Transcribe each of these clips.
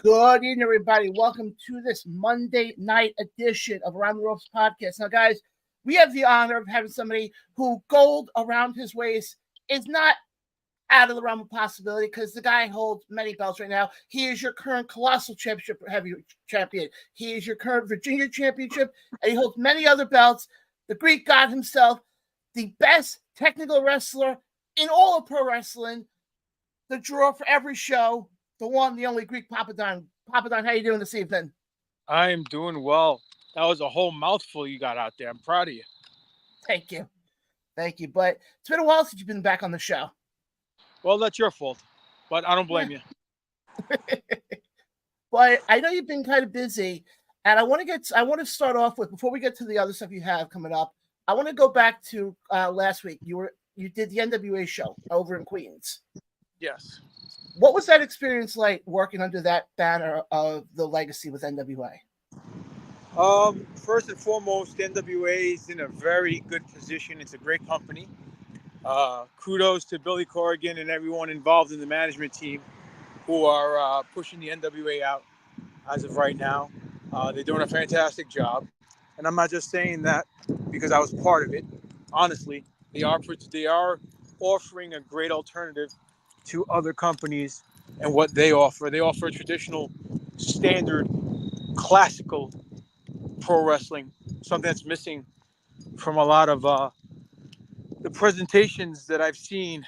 Good evening, everybody. Welcome to this Monday night edition of Around the Ropes podcast. Now, guys, we have the honor of having somebody who gold around his waist is not out of the realm of possibility because the guy holds many belts right now. He is your current Colossal Championship heavyweight champion. He is your current Virginia Championship, and he holds many other belts. The Greek God himself, the best technical wrestler in all of pro wrestling, the draw for every show, the one, the only Greek Papadon. Papadon, how you doing this evening? I am doing well. That was a whole mouthful you got out there. I'm proud of you. Thank you. Thank you. But it's been a while since you've been back on the show. Well, that's your fault, but I don't blame you. But I know you've been kind of busy, and I want to start off with, before we get to the other stuff you have coming up, I want to go back to last week. You did the NWA show over in Queens. Yes. What was that experience like working under that banner of the legacy with NWA? First and foremost, NWA is in a very good position. It's a great company. Kudos to Billy Corrigan and everyone involved in the management team who are pushing the NWA out as of right now. They're doing a fantastic job. And I'm not just saying that because I was part of it. Honestly, they are offering a great alternative to other companies and what they offer. They offer a traditional, standard, classical pro wrestling, something that's missing from a lot of the presentations that I've seen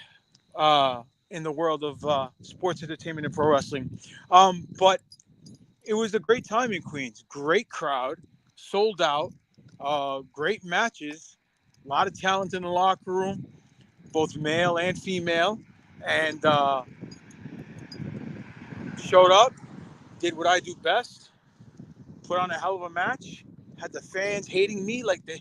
in the world of sports entertainment and pro wrestling. But it was a great time in Queens. Great crowd, sold out, great matches, a lot of talent in the locker room, both male and female, and showed up, did what I do best, put on a hell of a match, had the fans hating me like they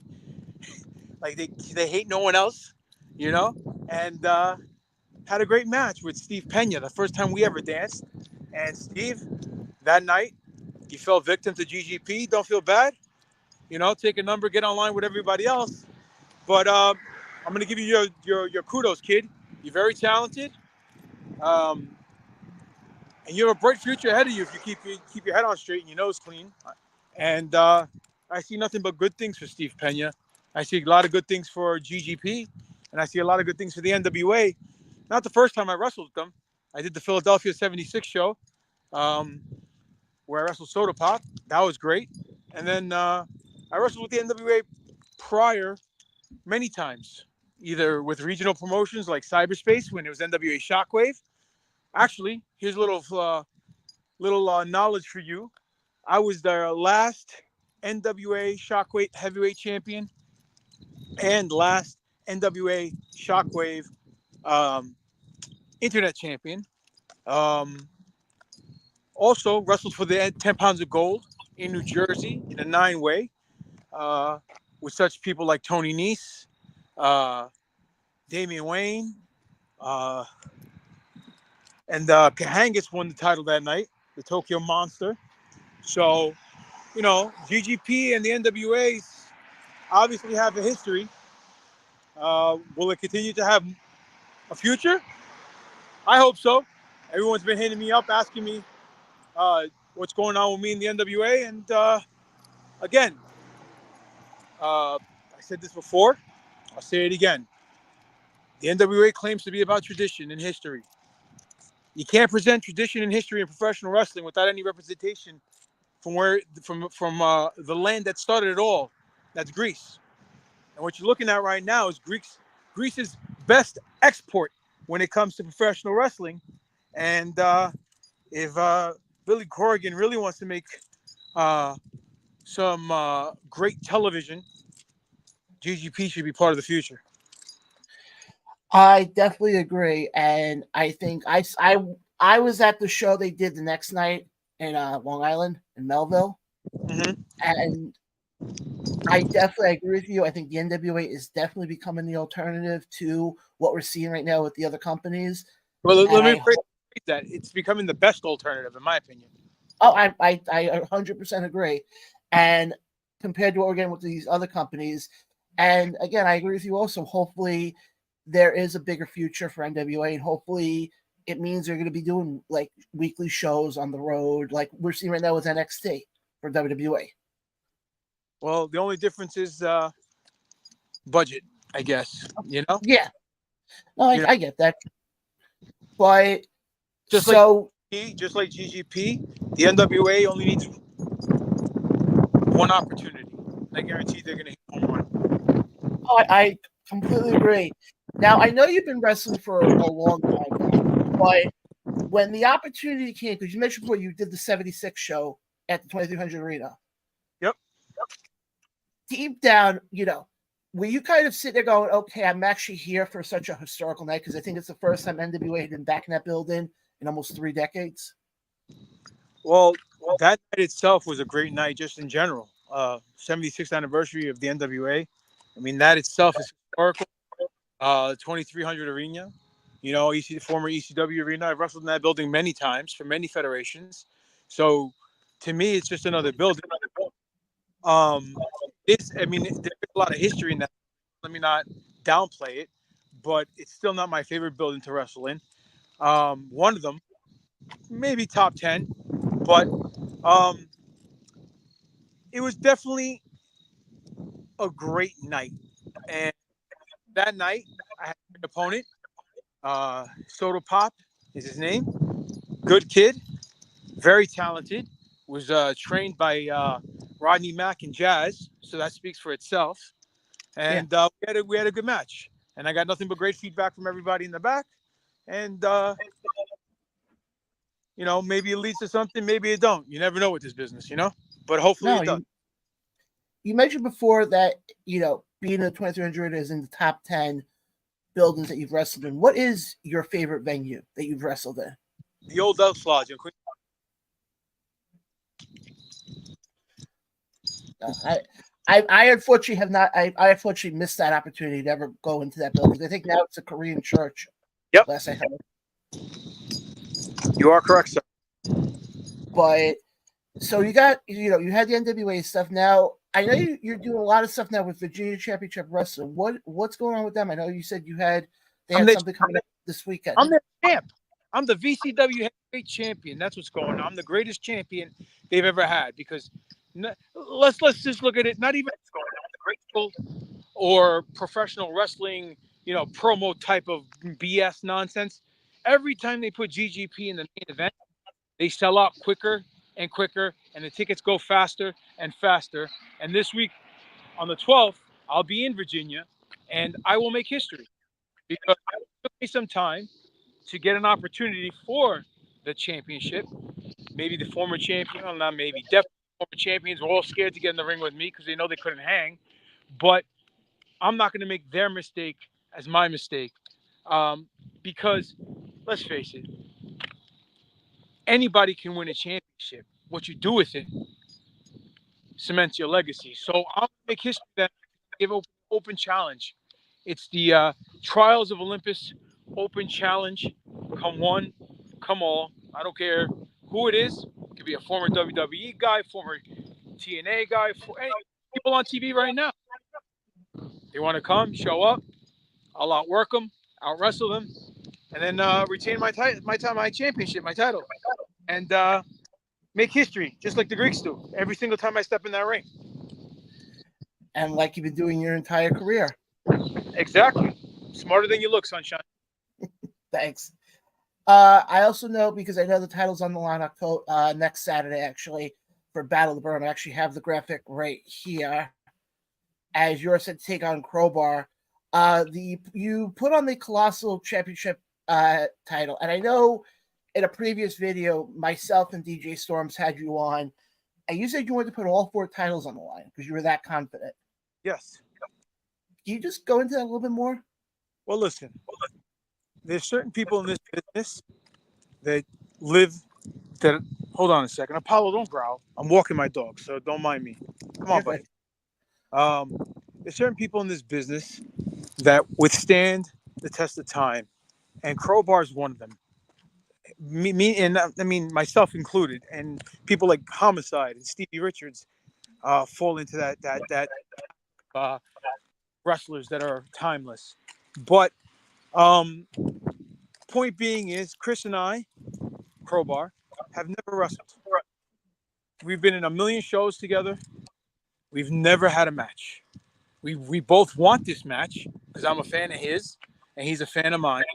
hate no one else, you know, and had a great match with Steve Pena, the first time we ever danced. And Steve, that night, he fell victim to GGP. Don't feel bad, you know, take a number, get online with everybody else. But I'm going to give you your kudos, kid. You're very talented. And you have a bright future ahead of you if you keep your head on straight and your nose clean. And I see nothing but good things for Steve Pena. I see a lot of good things for GGP, and I see a lot of good things for the NWA. Not the first time I wrestled with them. I did the Philadelphia 76 show where I wrestled Soda Pop. That was great. And then I wrestled with the NWA prior many times, either with regional promotions like Cyberspace when it was NWA Shockwave. Actually, here's a little knowledge for you. I was the last NWA Shockwave heavyweight champion and last NWA Shockwave internet champion. Also wrestled for the 10 pounds of gold in New Jersey in a 9-way with such people like Tony Nese, Damian Wayne, and Kahangas won the title that night, the Tokyo Monster. So, you know, GGP and the NWA obviously have a history. Will it continue to have a future? I hope so. Everyone's been hitting me up, asking me what's going on with me in the NWA. And again, I said this before. I'll say it again. The NWA claims to be about tradition and history. You can't present tradition and history in professional wrestling without any representation from the land that started it all. That's Greece. And what you're looking at right now is Greece's best export when it comes to professional wrestling. And if Billy Corrigan really wants to make some great television, GGP should be part of the future. I definitely agree, and I think I was at the show they did the next night in Long Island in Melville, and I definitely agree with you. I think the NWA is definitely becoming the alternative to what we're seeing right now with the other companies. Well, let me phrase that it's becoming the best alternative, in my opinion. Oh, I 100% agree, and compared to what we're getting with these other companies, and again, I agree with you also. Hopefully, there is a bigger future for NWA, and hopefully it means they're going to be doing like weekly shows on the road, like we're seeing right now with NXT for WWE. Well, the only difference is budget, I guess. Yeah, no, You know, I get that, but just like so just like GGP, the NWA only needs one opportunity. I guarantee they're going to hit home run. I completely agree. Now I know you've been wrestling for a long time now, but when the opportunity came, because you mentioned before you did the 76 show at the 2300 Arena. Yep. Deep down, were you kind of sitting there going, okay, I'm actually here for such a historical night? Because I think it's the first time NWA had been back in that building in almost 3 decades. Well, that night itself was a great night just in general. 76th anniversary of the NWA. I mean, that itself is historical. 2300 Arena, former ECW Arena. I've wrestled in that building many times for many federations. So to me, it's just another building. There's a lot of history in that. Let me not downplay it, but it's still not my favorite building to wrestle in. One of them, maybe top 10, but it was definitely a great night. And that night, I had an opponent. Soda Pop is his name. Good kid, very talented. Was trained by Rodney Mack and Jazz, so that speaks for itself. And we had a good match. And I got nothing but great feedback from everybody in the back. And maybe it leads to something, maybe it don't. You never know with this business, But hopefully it does. You mentioned before that being in the 2300 is in the top 10 buildings that you've wrestled in. What is your favorite venue that you've wrestled in? The old Elks Lodge in Queens. I unfortunately have not. I unfortunately missed that opportunity to ever go into that building. I think now it's a Korean church. Yep. Last I heard. You are correct, sir. But so you got you had the NWA stuff. Now I know you're doing a lot of stuff now with Virginia Championship Wrestling. What's going on with them? I know you said they had something coming up this weekend. I'm the champ. I'm the VCW heavyweight champion. That's what's going on. I'm the greatest champion they've ever had because let's just look at it. Not even the great or professional wrestling, promo type of BS nonsense. Every time they put GGP in the main event, they sell out quicker and quicker, and the tickets go faster and faster. And this week, on the 12th, I'll be in Virginia, and I will make history because it took me some time to get an opportunity for the championship. Maybe the former champion, well, not maybe, definitely former champions were all scared to get in the ring with me because they know they couldn't hang. But I'm not going to make their mistake as my mistake because, let's face it, anybody can win a championship. What you do with it cements your legacy. So I'll make history that give open challenge. It's the Trials of Olympus Open Challenge. Come one, come all. I don't care who it is. It could be a former WWE guy, former TNA guy, for any people on TV right now. They want to come, show up. I'll outwork them, out wrestle them, and then retain my championship, my title, and make history, just like the Greeks do every single time I step in that ring. And like you've been doing your entire career. Exactly. Smarter than you look, sunshine. Thanks. I also know, because I know the title's on the line next Saturday, actually, for Battle of the Burn. I actually have the graphic right here. As you're set to take on Crowbar. You put on the Colossal Championship title. And I know in a previous video, myself and DJ Storms had you on, and you said you wanted to put all 4 titles on the line because you were that confident. Yes. Can you just go into that a little bit more? Well, listen. There's certain people in this business that live that. Hold on a second. Apollo, don't growl. I'm walking my dog, so don't mind me. Come on, buddy. There's certain people in this business that withstand the test of time, and Crowbar is one of them. Me, and I mean myself included, and people like Homicide and Stevie Richards fall into that wrestlers that are timeless. But point being is Chris and I, Crowbar, have never wrestled. We've been in a million shows together. We've never had a match. We both want this match because I'm a fan of his and he's a fan of mine.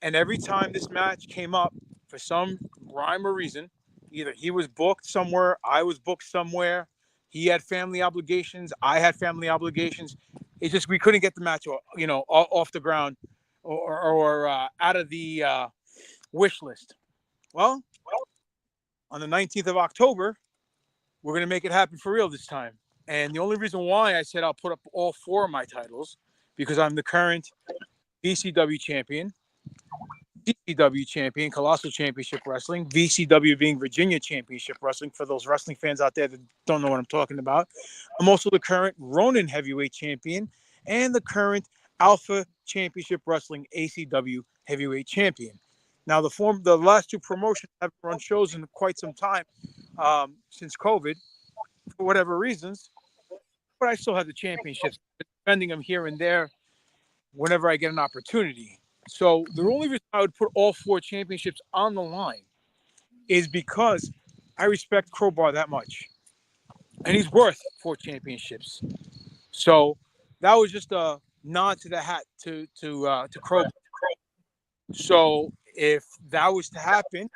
And every time this match came up, for some rhyme or reason, either he was booked somewhere, I was booked somewhere, he had family obligations, I had family obligations. It's just we couldn't get the match, off the ground or out of the wish list. Well, on the 19th of October, we're going to make it happen for real this time. And the only reason why I said I'll put up all 4 of my titles, because I'm the current VCW champion, CCW champion, Colossal Championship Wrestling, VCW being Virginia Championship Wrestling, for those wrestling fans out there that don't know what I'm talking about. I'm also the current Ronin Heavyweight Champion and the current Alpha Championship Wrestling ACW Heavyweight Champion. Now, the last 2 promotions haven't run shows in quite some time since COVID, for whatever reasons, but I still have the championships, defending them here and there whenever I get an opportunity. So the only reason I would put all 4 championships on the line is because I respect Crowbar that much, and he's worth 4 championships. So that was just a nod to the hat to Crowbar. So if that was to happen,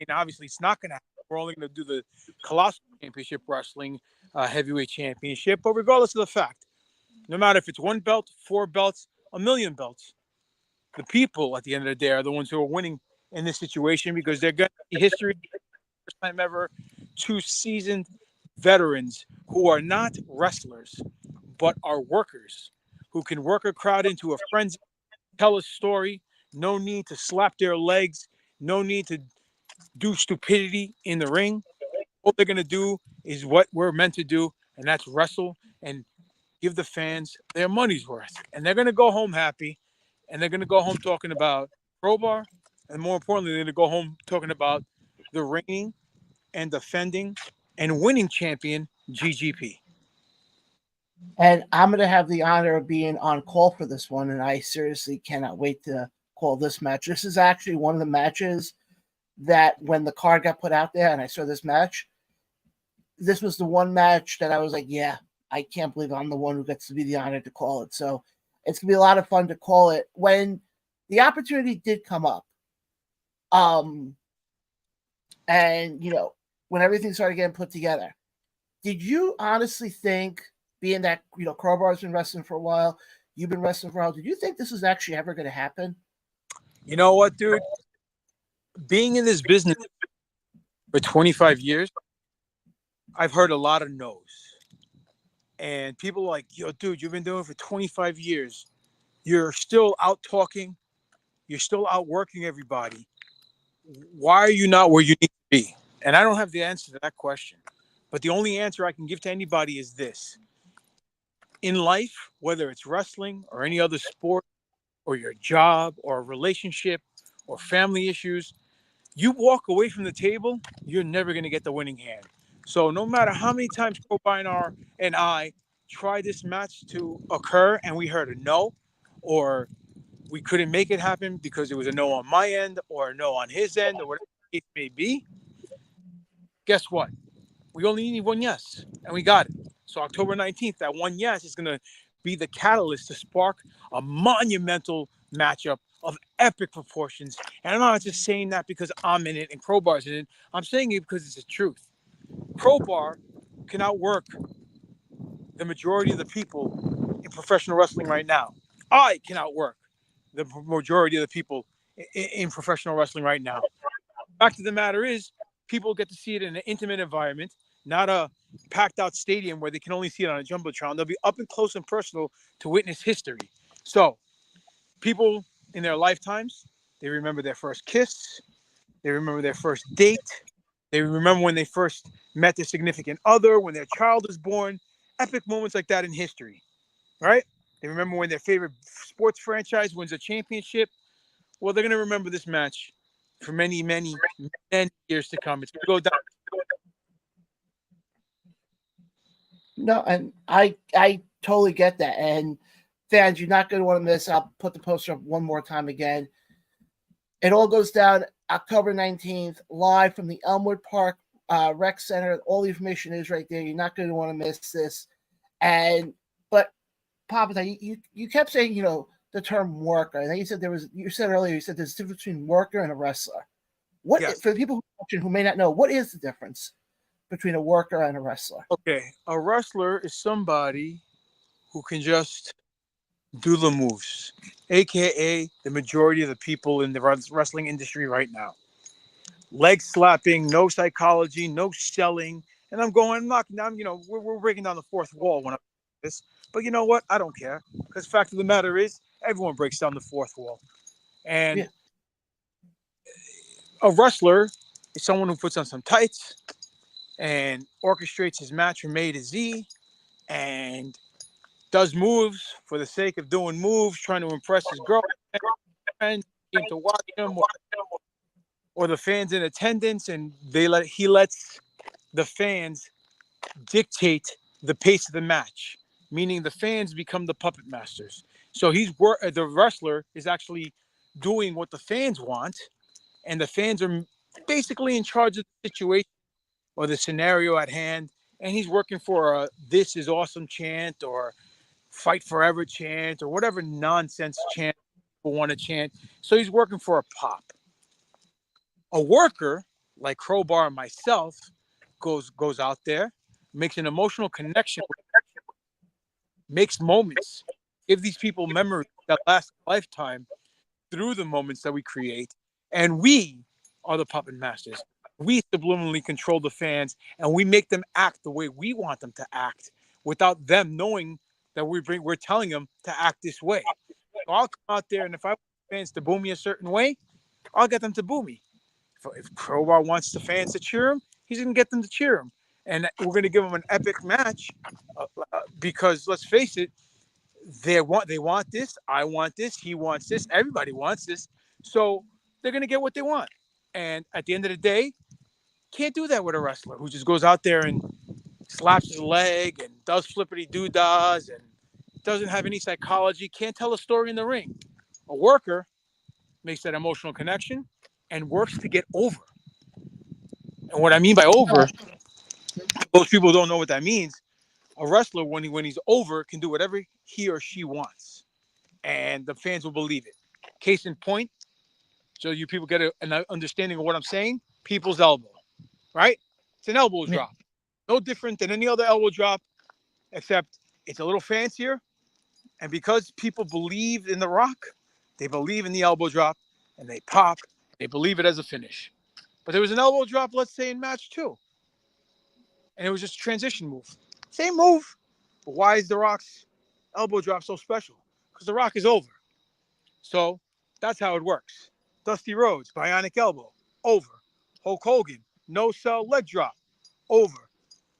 and obviously it's not going to happen, we're only going to do the Colossal Championship Wrestling Heavyweight Championship. But regardless of the fact, no matter if it's 1 belt, 4 belts, a million belts, the people at the end of the day are the ones who are winning in this situation, because they're going to see history. First time ever, 2 seasoned veterans who are not wrestlers but are workers, who can work a crowd into a frenzy, tell a story. No need to slap their legs, no need to do stupidity in the ring. All they're going to do is what we're meant to do, and that's wrestle and give the fans their money's worth. And they're going to go home happy, and they're going to go home talking about Crowbar, and more importantly, they're going to go home talking about the reigning and defending and winning champion, GGP. And I'm going to have the honor of being on call for this one, and I seriously cannot wait to call this match. This is actually one of the matches that when the card got put out there and I saw this match, this was the one match that I was like, yeah, I can't believe I'm the one who gets to be the honor to call it. So it's going to be a lot of fun to call it. When the opportunity did come up, and, when everything started getting put together, did you honestly think, being that, Crowbar's been wrestling for a while, you've been wrestling for a while, did you think this is actually ever going to happen? You know what, dude? Being in this business for 25 years, I've heard a lot of no's. And people are like, yo, dude, you've been doing it for 25 years. You're still out talking. You're still out working everybody. Why are you not where you need to be? And I don't have the answer to that question. But the only answer I can give to anybody is this. In life, whether it's wrestling or any other sport or your job or a relationship or family issues, you walk away from the table, you're never going to get the winning hand. So no matter how many times Cobinar and I tried this match to occur and we heard a no, or we couldn't make it happen because it was a no on my end or a no on his end or whatever it may be, guess what? We only need one yes, and we got it. So October 19th, that one yes is going to be the catalyst to spark a monumental matchup of epic proportions. And I'm not just saying that because I'm in it and Crowbar's in it. I'm saying it because it's the truth. Crowbar can outwork the majority of the people in professional wrestling right now. I can outwork the majority of the people in professional wrestling right now. Fact of the matter is, people get to see it in an intimate environment, not a packed out stadium where they can only see it on a jumbotron. They'll be up and close and personal to witness history. So people in their lifetimes, they remember their first kiss. They remember their first date. They remember when they first met their significant other, when their child was born. Epic moments like that in history, right? They remember when their favorite sports franchise wins a championship. Well, they're going to remember this match for many, many, many years to come. It's going to go down. No, and I totally get that. And fans, you're not going to want to miss. I'll put the poster up one more time again. It all goes down October 19th, live from the Elmwood Park Rec Center. All the information is right there. You're not going to want to miss this. But Papa, you kept saying, the term worker. And then you said earlier, you said there's a difference between worker and a wrestler. Yes. For the people who may not know, what is the difference between a worker and a wrestler? Okay. A wrestler is somebody who can just do the moves, aka the majority of the people in the wrestling industry right now. Leg slapping, no psychology, no selling. And I'm knocking down, we're breaking down the fourth wall when I'm this. But you know what? I don't care. Because the fact of the matter is, everyone breaks down the fourth wall. And Yeah. a wrestler is someone who puts on some tights and orchestrates his match from A to Z and does moves for the sake of doing moves, trying to impress his girlfriend, came to watch him, or the fans in attendance, and he lets the fans dictate the pace of the match, meaning the fans become the puppet masters. So the wrestler is actually doing what the fans want, and the fans are basically in charge of the situation or the scenario at hand. And he's working for a "This is awesome" chant or "Fight forever" chant or whatever nonsense chant people want to chant. So he's working for a pop. A worker like Crowbar and myself goes out there, makes an emotional connection, makes moments, give these people memories that last a lifetime through the moments that we create. And we are the puppet masters. We subliminally control the fans and we make them act the way we want them to act without them knowing that we're telling them to act this way. So I'll come out there, and if I want fans to boo me a certain way, I'll get them to boo me. If Crowbar wants the fans to cheer him, he's going to get them to cheer him. And we're going to give him an epic match because let's face it, they want this, I want this, he wants this, everybody wants this. So they're going to get what they want. And at the end of the day, can't do that with a wrestler who just goes out there and slaps his leg and does flippity doo-dahs and doesn't have any psychology, can't tell a story in the ring. A worker makes that emotional connection and works to get over. And what I mean by over, most people don't know what that means. A wrestler, when he's over, can do whatever he or she wants, and the fans will believe it. Case in point, so you people get an understanding of what I'm saying. People's elbow, right? It's an elbow Yeah. drop, no different than any other elbow drop, except it's a little fancier. And because people believe in The Rock, they believe in the elbow drop, and they pop. They believe it as a finish. But there was an elbow drop, let's say, in match 2, and it was just a transition move. Same move, but why is The Rock's elbow drop so special? Because The Rock is over. So that's how it works. Dusty Rhodes, bionic elbow, over. Hulk Hogan, no cell leg drop, over.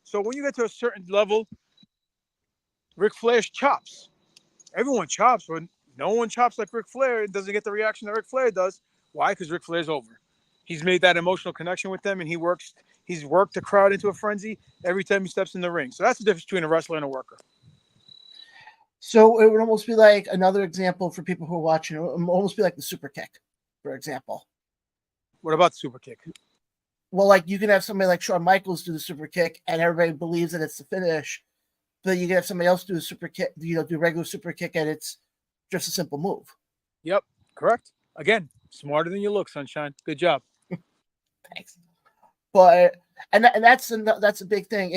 So when you get to a certain level, Ric Flair's chops. Everyone chops, but no one chops like Ric Flair. It doesn't get the reaction that Ric Flair does. Why? Because Ric Flair's over. He's made that emotional connection with them, and he's worked the crowd into a frenzy every time he steps in the ring. So that's the difference between a wrestler and a worker. So it would almost be like another example for people who are watching. It would almost be like the super kick, for example. What about the super kick? Well, like you can have somebody like Shawn Michaels do the super kick, and everybody believes that it's the finish. But you can have somebody else do a super kick, do regular super kick, and it's just a simple move. Yep, correct. Again, smarter than you look, Sunshine. Good job. Thanks. But and that's a big thing.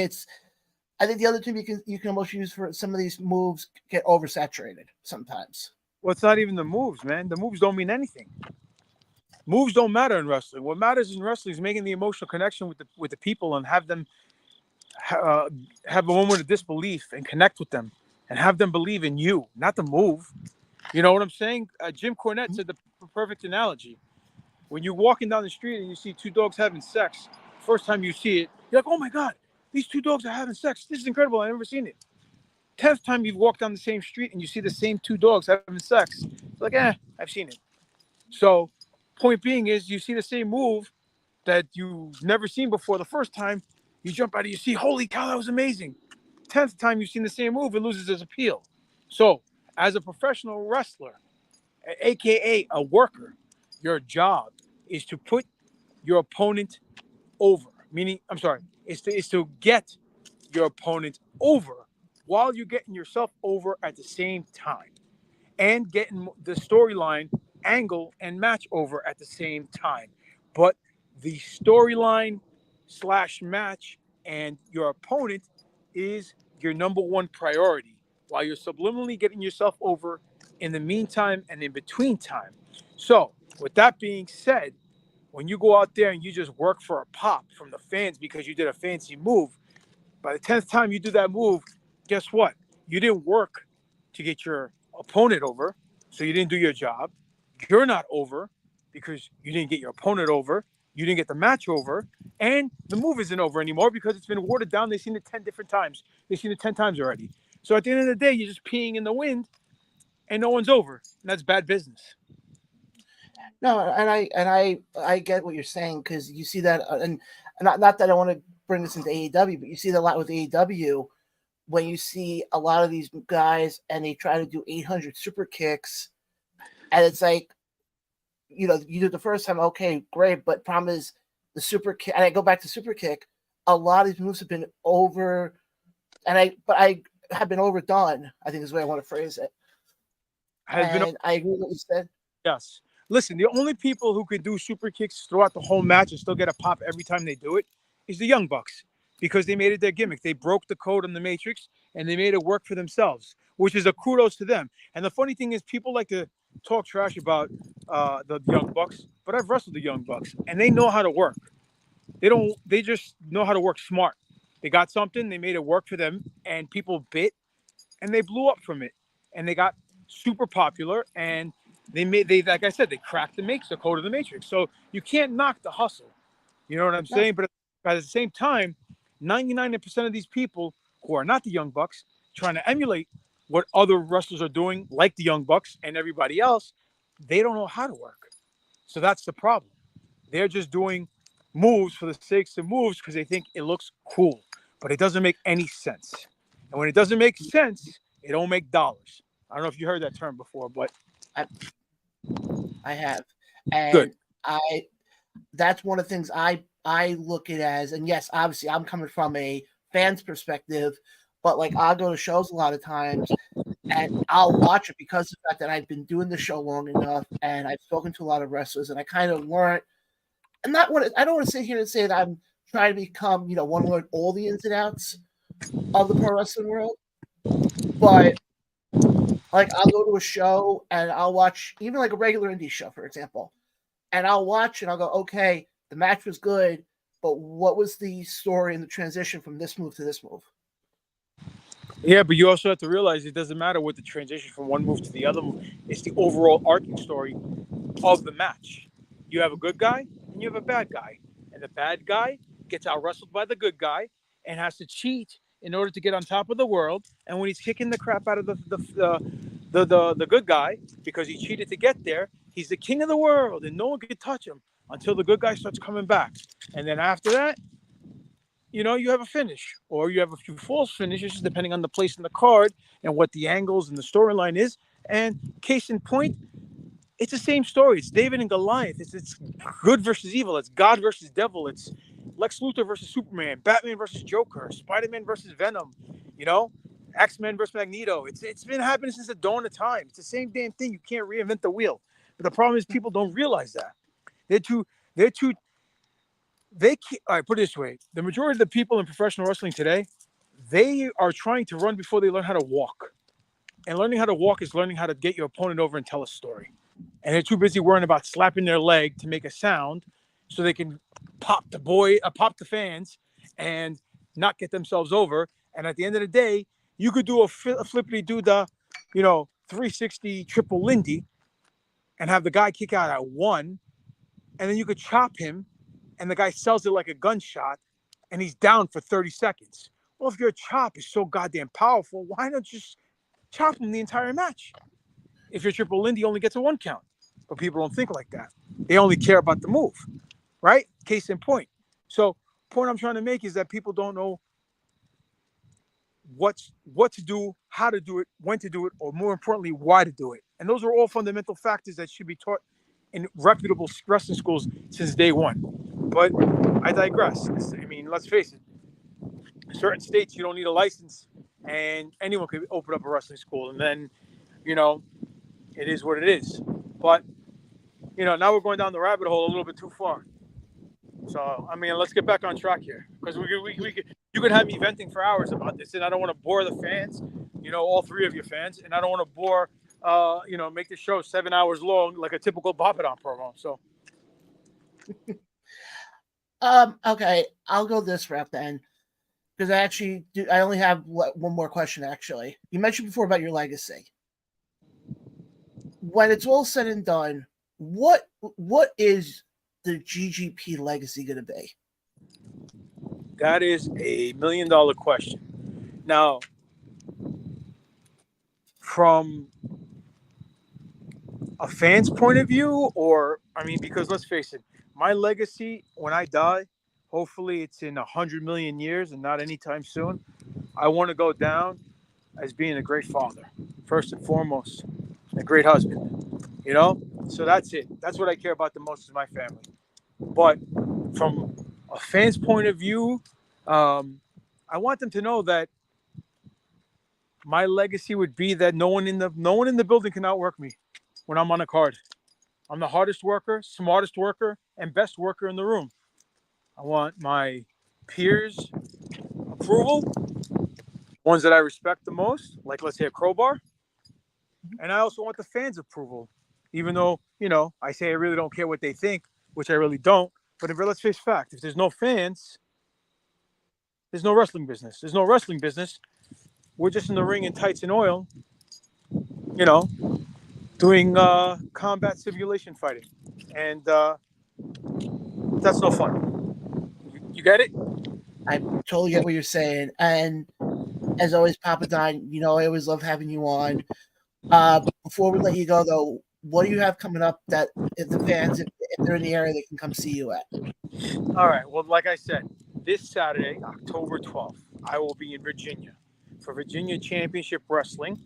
I think the other thing you can almost use for some of these moves get oversaturated sometimes. Well, it's not even the moves, man. The moves don't mean anything. Moves don't matter in wrestling. What matters in wrestling is making the emotional connection with the people and have them have a moment of disbelief and connect with them and have them believe in you, not the move. You know what I'm saying? Jim Cornette said the perfect analogy. When you're walking down the street and you see two dogs having sex, first time you see it, you're like, oh my God, these two dogs are having sex. This is incredible. I've never seen it. 10th time you've walked down the same street and you see the same two dogs having sex. It's like, I've seen it. So, point being is you see the same move that you've never seen before. The first time you jump out of your seat, holy cow, that was amazing. 10th time you've seen the same move, it loses its appeal. So, as a professional wrestler, aka a worker, Your job is to put your opponent over. Meaning, I'm sorry, is to get your opponent over while you're getting yourself over at the same time, and getting the storyline angle and match over at the same time. But the storyline slash match and your opponent is your number one priority while you're subliminally getting yourself over in the meantime and in between time. So, with that being said, when you go out there and you just work for a pop from the fans because you did a fancy move, by the 10th time you do that move, guess what? You didn't work to get your opponent over, so you didn't do your job. You're not over because you didn't get your opponent over. You didn't get the match over, and the move isn't over anymore because it's been watered down. They've seen it 10 different times. They've seen it 10 times already. So at the end of the day, you're just peeing in the wind, and no one's over. And that's bad business. No, and I get what you're saying, because you see that, and not that I want to bring this into AEW, but you see that a lot with AEW when you see a lot of these guys and they try to do 800 super kicks, and it's like, you do it the first time, okay, great, but problem is the super kick, and I go back to super kick. A lot of these moves have been over, but I have been overdone, I think is the way I want to phrase it. Has been And I agree with what you said. Yes. Listen, the only people who could do super kicks throughout the whole match and still get a pop every time they do it is the Young Bucks, because they made it their gimmick. They broke the code on the Matrix and they made it work for themselves, which is a kudos to them. And the funny thing is, people like to talk trash about the Young Bucks, but I've wrestled the Young Bucks and they know how to work. They don't. They just know how to work smart. They got something. They made it work for them, and people bit, and they blew up from it, and they got super popular, and they like I said, they cracked the code of the Matrix. So you can't knock the hustle. You know what I'm No. saying? But at the same time, 99% of these people who are not the Young Bucks trying to emulate what other wrestlers are doing, like the Young Bucks and everybody else, they don't know how to work. So that's the problem. They're just doing moves for the sakes of moves because they think it looks cool, but it doesn't make any sense. And when it doesn't make sense, it don't make dollars. I don't know if you heard that term before, but I, I have, good. and I that's one of the things I look at as, and yes, obviously I'm coming from a fan's perspective, but like I'll go to shows a lot of times and I'll watch it because of the fact that I've been doing the show long enough and I've spoken to a lot of wrestlers and I kind of learned, and not what I don't want to sit here and say that I'm trying to become, want to learn all the ins and outs of the pro wrestling world, but like I'll go to a show and I'll watch even like a regular indie show, for example, and I'll watch and I'll go, okay, the match was good, but what was the story and the transition from this move to this move? Yeah, but you also have to realize it doesn't matter what the transition from one move to the other move. It's the overall arcing story of the match. You have a good guy and you have a bad guy, and the bad guy gets out wrestled by the good guy and has to cheat in order to get on top of the world. And when he's kicking the crap out of the good guy because he cheated to get there, he's the king of the world and no one can touch him until the good guy starts coming back. And then after that, you have a finish, or you have a few false finishes depending on the place in the card and what the angles and the storyline is. And case in point, it's the same story. It's David and Goliath. It's good versus evil. It's God versus devil. It's Lex Luthor versus Superman, Batman versus Joker, Spider-Man versus Venom, you know, X-Men versus Magneto. It's been happening since the dawn of time. It's the same damn thing. You can't reinvent the wheel. But the problem is people don't realize that. They're too they're too they can't, all right, put it this way. The majority of the people in professional wrestling today, they are trying to run before they learn how to walk. And learning how to walk is learning how to get your opponent over and tell a story. And they're too busy worrying about slapping their leg to make a sound so they can pop the fans and not get themselves over. And at the end of the day, you could do a flippity do the, 360 triple Lindy and have the guy kick out at one, and then you could chop him, and the guy sells it like a gunshot, and he's down for 30 seconds. Well, if your chop is so goddamn powerful, why not just chop him the entire match? If your triple Lindy only gets a one count. But people don't think like that. They only care about the move, right? Case in point. So, point I'm trying to make is that people don't know what to do, how to do it, when to do it, or more importantly, why to do it. And those are all fundamental factors that should be taught in reputable wrestling schools since day one. But I digress. I mean, let's face it. In certain states, you don't need a license, and anyone could open up a wrestling school. And then, you know, it is what it is. But now we're going down the rabbit hole a little bit too far. So, I mean, let's get back on track here, because you could have me venting for hours about this, and I don't want to bore the fans, all three of you fans, and I don't want to bore, make the show 7 hours long like a typical Papadon promo. So, okay, I'll go this route then, because I only have one more question. Actually, you mentioned before about your legacy. When it's all said and done, what is the GGP legacy going to be? That is a $1 million question. Now, from a fan's point of view, because let's face it, my legacy when I die, hopefully it's in 100 million years and not anytime soon. I want to go down as being a great father, first and foremost, a great husband. So that's it. That's what I care about the most is my family. But from a fan's point of view, I want them to know that my legacy would be that no one in the building can outwork me when I'm on a card. I'm the hardest worker, smartest worker, and best worker in the room. I want my peers' approval, ones that I respect the most, like let's say a Crowbar. And I also want the fans' approval, even though, I say I really don't care what they think, which I really don't. But let's face fact, if there's no fans, there's no wrestling business. There's no wrestling business. We're just in the ring in tights and oil, doing combat simulation fighting. And that's no fun. You get it? I totally get what you're saying. And as always, Papadon, I always love having you on. Before we let you go, though, what do you have coming up that if the fans, if they're in the area, they can come see you at? All right. Well, like I said, this Saturday, October 12th, I will be in Virginia for Virginia Championship Wrestling,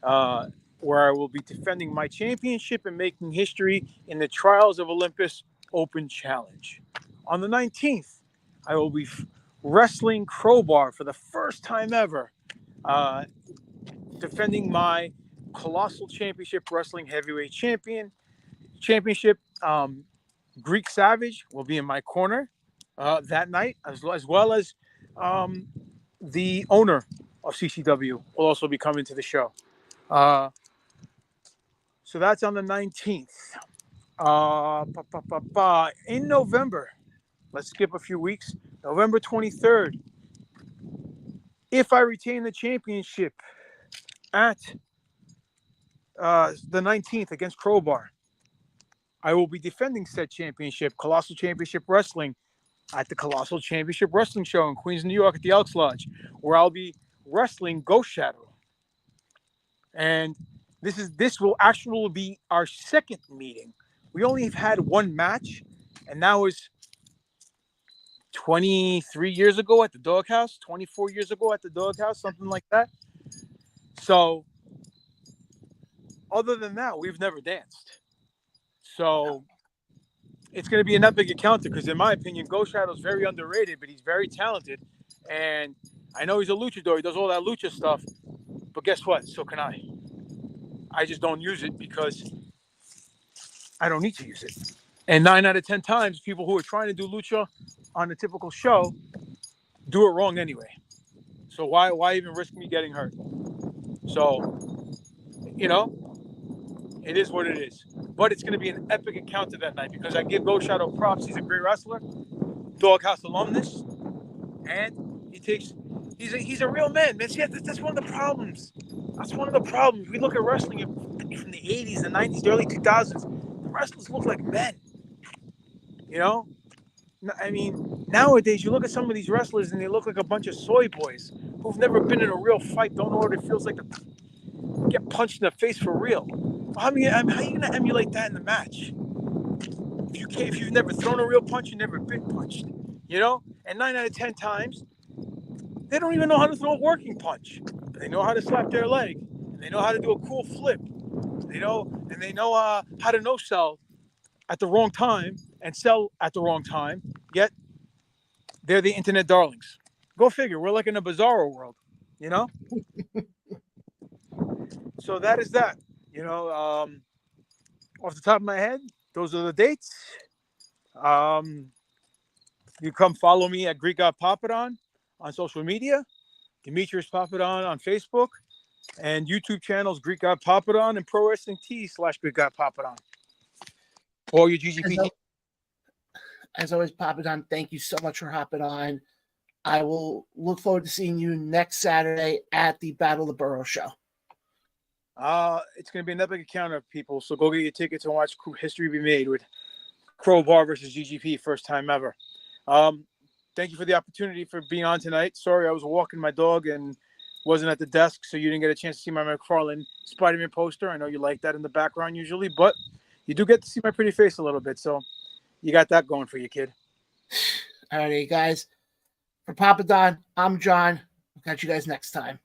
where I will be defending my championship and making history in the Trials of Olympus Open Challenge. On the 19th, I will be wrestling Crowbar for the first time ever, defending my Colossal Championship Wrestling Heavyweight Championship. Greek Savage will be in my corner that night, as well as the owner of CCW will also be coming to the show. So that's on the 19th. In November, let's skip a few weeks. November 23rd, if I retain the championship at the 19th against Crowbar, I will be defending said championship, Colossal Championship Wrestling, at the Colossal Championship Wrestling Show in Queens, New York at the Elks Lodge, where I'll be wrestling Ghost Shadow. And this will actually be our second meeting. We only have had one match, and that was 23 years ago at the Doghouse, 24 years ago at the Doghouse, something like that. So, other than that, we've never danced. So, it's going to be an epic encounter because, in my opinion, Ghost Shadow is very underrated, but he's very talented. And I know he's a luchador. He does all that lucha stuff. But guess what? So can I. I just don't use it because I don't need to use it. And 9 out of 10 times, people who are trying to do lucha on a typical show do it wrong anyway. So why even risk me getting hurt? So, it is what it is. But it's going to be an epic encounter that night because I give Ghost Shadow props. He's a great wrestler, Doghouse alumnus, and he's a real man. Man, see, that's one of the problems. That's one of the problems. We look at wrestling from the 80s, the 90s, the early 2000s. The wrestlers look like men. I mean, nowadays you look at some of these wrestlers and they look like a bunch of soy boys who've never been in a real fight, don't know what it feels like to get punched in the face for real. How are you going to emulate that in the match? If you've never thrown a real punch, you've never been punched. And 9 out of 10 times, they don't even know how to throw a working punch. They know how to slap their leg. And they know how to do a cool flip. They know how to no-sell at the wrong time and sell at the wrong time, yet they're the internet darlings. Go figure. We're like in a bizarro world, you know? So that is that. You know, off the top of my head, those are the dates. You come follow me at Greek God Papadon on social media, Demetrius Papadon on Facebook, and YouTube channels Greek God Papadon and Pro Wrestling T/Greek God Papadon. Or your GGP. As always, Papadon, thank you so much for hopping on. I will look forward to seeing you next Saturday at the Battle of the Borough show. It's going to be an epic encounter, people. So go get your tickets and watch history be made with Crowbar versus GGP, first time ever. Thank you for the opportunity for being on tonight. Sorry, I was walking my dog and wasn't at the desk, so you didn't get a chance to see my McFarlane Spider-Man poster. I know you like that in the background usually, but you do get to see my pretty face a little bit, so you got that going for you, kid. All righty, guys. For Papadon, I'm John. We'll catch you guys next time.